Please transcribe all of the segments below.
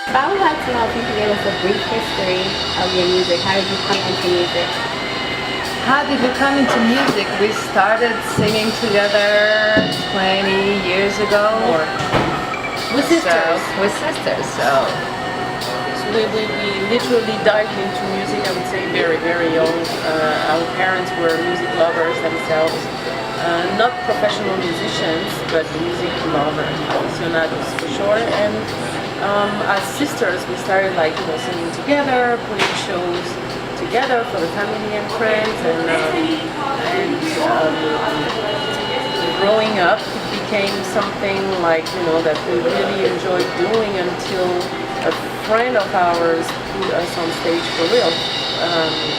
I would like to know if you can give us a brief history of your music. How did you come into music? How did we come into music? We started singing together 20 years ago. Or With sisters. with sisters, so. We literally dived into music, I would say, very, very young. Our parents were music lovers themselves. Not professional musicians, but music lovers, aficionados for sure. And as sisters, we started singing together, putting shows together for the family and friends, and growing up, it became something that we really enjoyed doing until a friend of ours put us on stage for real,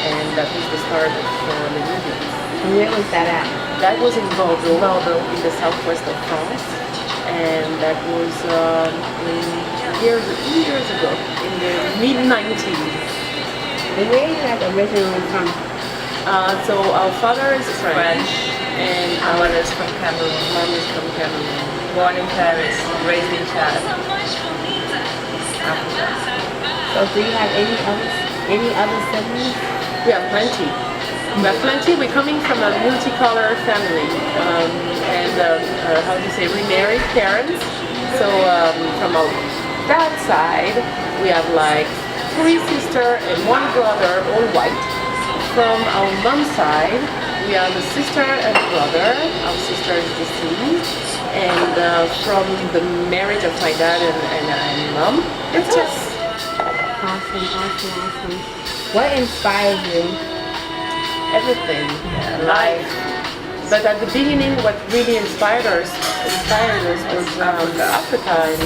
and that was the start of the Nubians. And where was that at? That was in Bordeaux, in the southwest of France, and that was years ago, in the mid-90s. And where are you guys originally from? So our father is French, and Our mother is from Cameroon, mom is from Cameroon. born in Paris, raised in Chad. So do you have any other siblings? We have plenty. We're coming from a multicolor family, and how do you say, remarried parents. So from our dad's side, we have 3 sisters and 1 brother, all white. From our mom's side, we have a sister and a brother. Our sister is deceased, and from the marriage of my dad and mom, it's us. Awesome. What inspires you? Everything, life. But at the beginning, what really inspired us was Africa,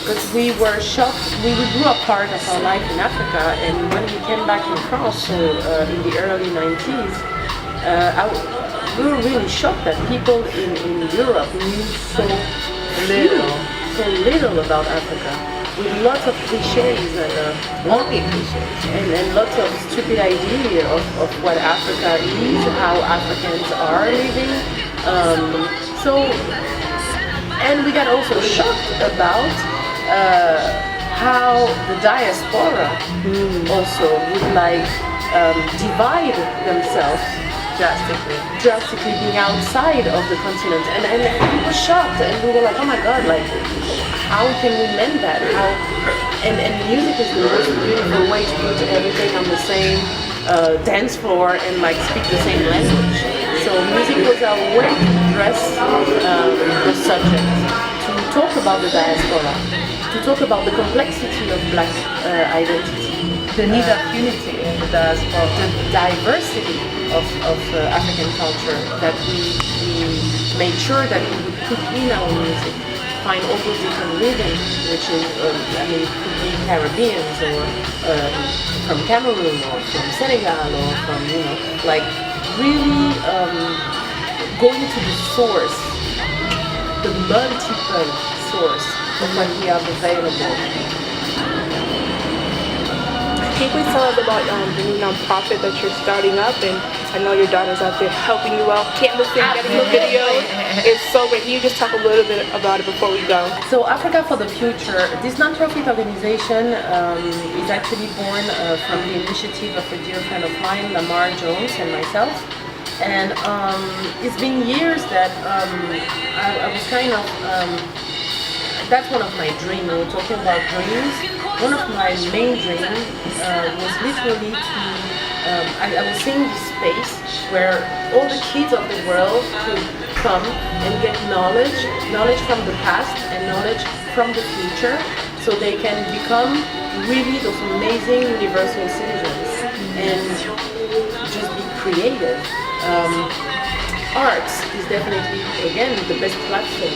because we were shocked. We grew up part of our life in Africa, and when we came back in France, so in the early 90s, we were really shocked that people in Europe knew so little about Africa, with lots of cliches and lots of stupid idea of what Africa is, how Africans are living. And we got also shocked about how the diaspora also would divide themselves drastically, being outside of the continent, and we were shocked, and we were like, oh my god, how can we mend that? And music is the most beautiful way to put everything on the same dance floor and speak the same language. So music was our way to address the subject, to talk about the diaspora, to talk about the complexity of black identity, The need of unity in the diaspora. the diversity of African culture that we made sure that we would put in our music, find all those different rhythms, which is, it could be Caribbeans or from Cameroon or from Senegal or from, really going to the source, the multiple source of what we have available. Can you please tell us about the new nonprofit that you're starting up? And I know your daughter's out there helping you out, canvassing, getting the videos. It's so great. Can you just talk a little bit about it before we go? So Africa for the Future, this non-profit organization is actually born from the initiative of a dear friend of mine, Lamar Jones, and myself. And it's been years that I was that's one of my dreams. We're talking about dreams. One of my main dreams was literally to, I was seeing this space where all the kids of the world could come and get knowledge from the past and knowledge from the future, so they can become really those amazing universal citizens and just be creative. Arts is definitely, again, the best platform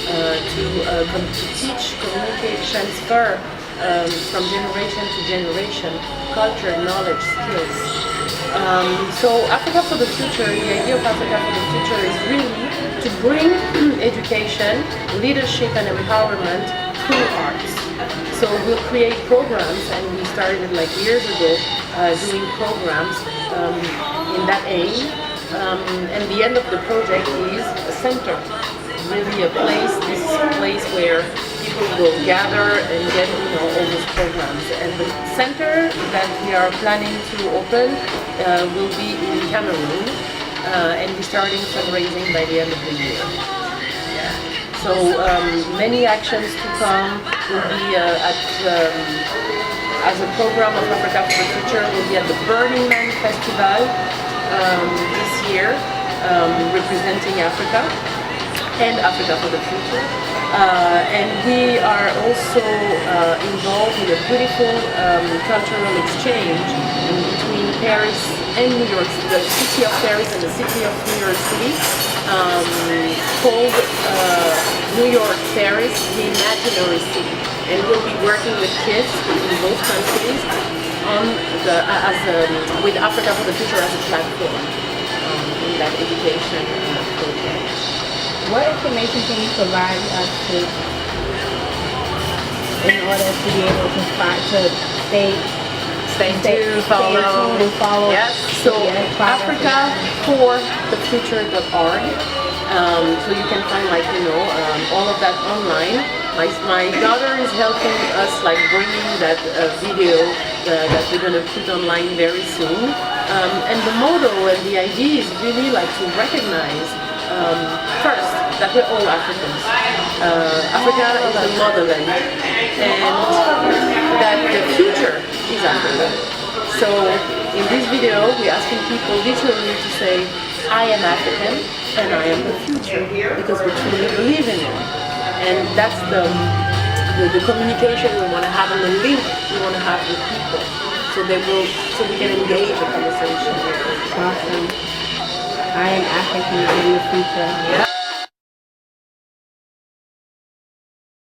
to teach, communicate, transfer from generation to generation, culture, knowledge, skills. So Africa for the Future, the idea of Africa for the Future is really to bring education, leadership and empowerment through arts. So we'll create programs, and we started years ago doing programs in that aim. And the end of the project is a center, really this place where people will gather and get all those programs. And the center that we are planning to open will be in Cameroon, and we're starting fundraising by the end of the year. Yeah. So many actions to come will be as a program of Africa for the Future will be at the Burning Man Festival this year, representing Africa and Africa for the Future. And we are also involved in a beautiful cultural exchange between Paris and New York, the city of Paris and the city of New York City, called New York Paris, the Imaginary City. And we'll be working with kids in both countries on with Africa for the Future as a platform in that education project. What information can you provide us in order to be able to stay tuned, follow? Yes. So AfricaForTheFuture.org. So you can find all of that online. My daughter is helping us bringing that video that we're going to put online very soon. And the motto and the idea is really to recognize first that we're all Africans. Africa is the motherland, and that the future is Africa. So in this video, we're asking people literally to say, I am African and I am the future, because we truly believe in it. And that's the communication we want to have, and the link we want to have with people, so we can engage a conversation. Awesome. I am African in the future. Yeah.